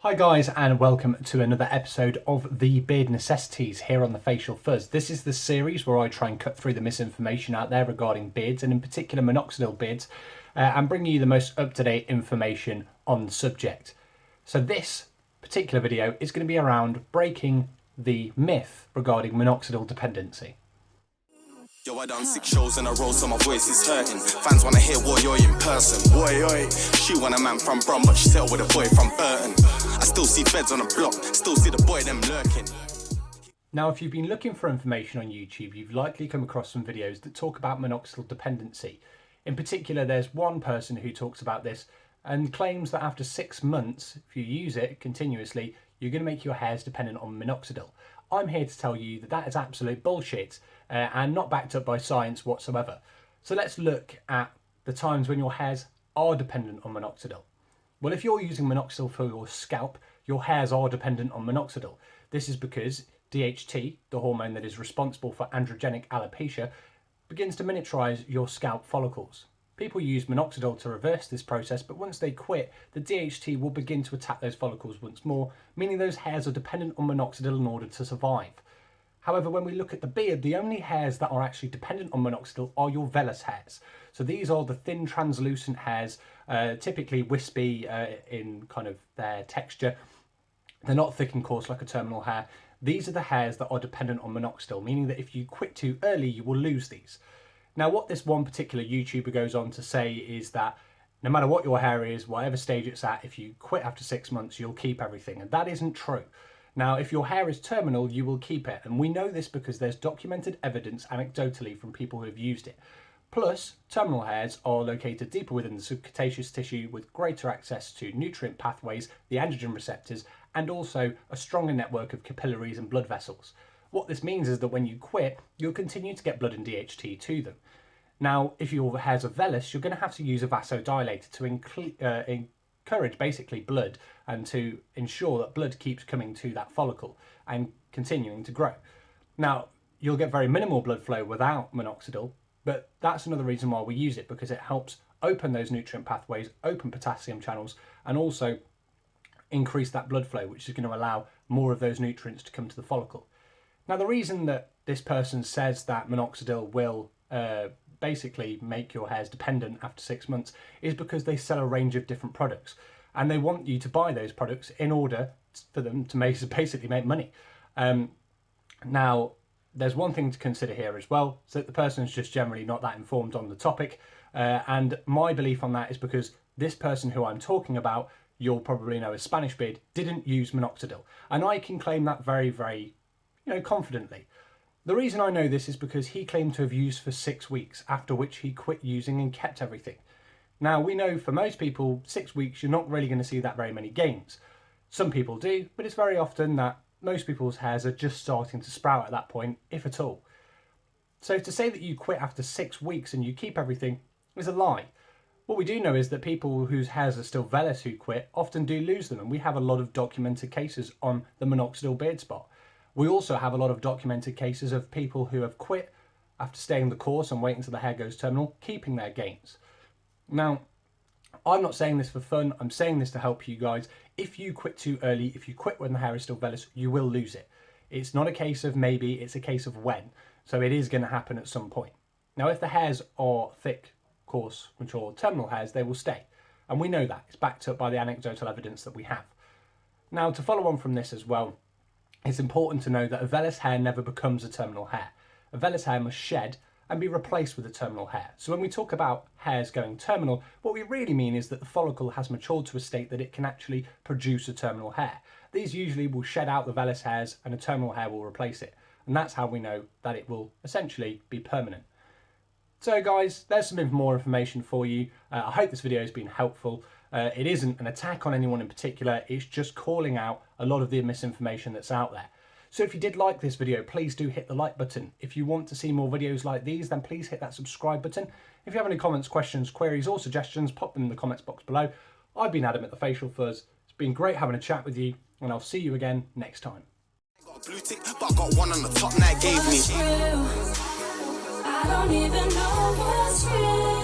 Hi guys, and welcome to another episode of the Beard Necessities here on the Facial Fuzz. This is the series where I try and cut through the misinformation out there regarding beards, and in particular minoxidil beards, and bring you the most up-to-date information on the subject. So this particular video is going to be around breaking the myth regarding minoxidil dependency. Yo, I done 6 shows in a row, so my voice is hurting. Fans wanna hear what you're in person. Boy, oi. She want a man from Brum, but she settled with a boy from Burton. I still see feds on the block, still see the boy them lurking. Now, if you've been looking for information on YouTube, you've likely come across some videos that talk about minoxidil dependency. In particular, there's one person who talks about this and claims that after 6 months, if you use it continuously, you're going to make your hairs dependent on minoxidil. I'm here to tell you that that is absolute bullshit and not backed up by science whatsoever. So let's look at the times when your hairs are dependent on minoxidil. Well, if you're using minoxidil for your scalp, your hairs are dependent on minoxidil. This is because DHT, the hormone that is responsible for androgenic alopecia, begins to miniaturize your scalp follicles. People use minoxidil to reverse this process, but once they quit, the DHT will begin to attack those follicles once more, meaning those hairs are dependent on minoxidil in order to survive. However, when we look at the beard, the only hairs that are actually dependent on minoxidil are your vellus hairs. So these are the thin, translucent hairs, typically wispy in kind of their texture. They're not thick and coarse like a terminal hair. These are the hairs that are dependent on minoxidil, meaning that if you quit too early, you will lose these. Now, what this one particular YouTuber goes on to say is that no matter what your hair is, whatever stage it's at, if you quit after 6 months, you'll keep everything. And that isn't true. Now, if your hair is terminal, you will keep it. And we know this because there's documented evidence anecdotally from people who have used it. Plus, terminal hairs are located deeper within the subcutaneous tissue with greater access to nutrient pathways, the androgen receptors, and also a stronger network of capillaries and blood vessels. What this means is that when you quit, you'll continue to get blood and DHT to them. Now, if your hairs are vellus, you're going to have to use a vasodilator to encourage basically blood and to ensure that blood keeps coming to that follicle and continuing to grow. Now, you'll get very minimal blood flow without minoxidil, but that's another reason why we use it, because it helps open those nutrient pathways, open potassium channels, and also increase that blood flow, which is going to allow more of those nutrients to come to the follicle. Now, the reason that this person says that minoxidil will basically make your hairs dependent after 6 months is because they sell a range of different products, and they want you to buy those products in order for them to basically make money. Now, there's one thing to consider here as well, so that the person is just generally not that informed on the topic, and my belief on that is because this person who I'm talking about, you'll probably know as Spanish Beard, didn't use minoxidil, and I can claim that very, very confidently. The reason I know this is because he claimed to have used for 6 weeks, after which he quit using and kept everything. Now, we know for most people, 6 weeks, you're not really going to see that very many gains. Some people do, but it's very often that most people's hairs are just starting to sprout at that point, if at all. So to say that you quit after 6 weeks and you keep everything is a lie. What we do know is that people whose hairs are still vellus who quit often do lose them, and we have a lot of documented cases on the minoxidil beard spot. We also have a lot of documented cases of people who have quit after staying the course and waiting until the hair goes terminal, keeping their gains. Now, I'm not saying this for fun, I'm saying this to help you guys. If you quit too early, if you quit when the hair is still vellus, you will lose it. It's not a case of maybe, it's a case of when. So it is going to happen at some point. Now, if the hairs are thick, coarse, mature terminal hairs, they will stay. And we know that. It's backed up by the anecdotal evidence that we have. Now, to follow on from this as well, it's important to know that a vellus hair never becomes a terminal hair. A vellus hair must shed and be replaced with a terminal hair. So when we talk about hairs going terminal, what we really mean is that the follicle has matured to a state that it can actually produce a terminal hair. These usually will shed out the vellus hairs and a terminal hair will replace it. And that's how we know that it will essentially be permanent. So guys, there's some more information for you. I hope this video has been helpful. It isn't an attack on anyone in particular, it's just calling out a lot of the misinformation that's out there. So if you did like this video, please do hit the like button. If you want to see more videos like these, then please hit that subscribe button. If you have any comments, questions, queries or suggestions, pop them in the comments box below. I've been Adam at the Facial Fuzz. It's been great having a chat with you, and I'll see you again next time. Got a blue tick, but I got one on the top that gave me. I don't even know what's real.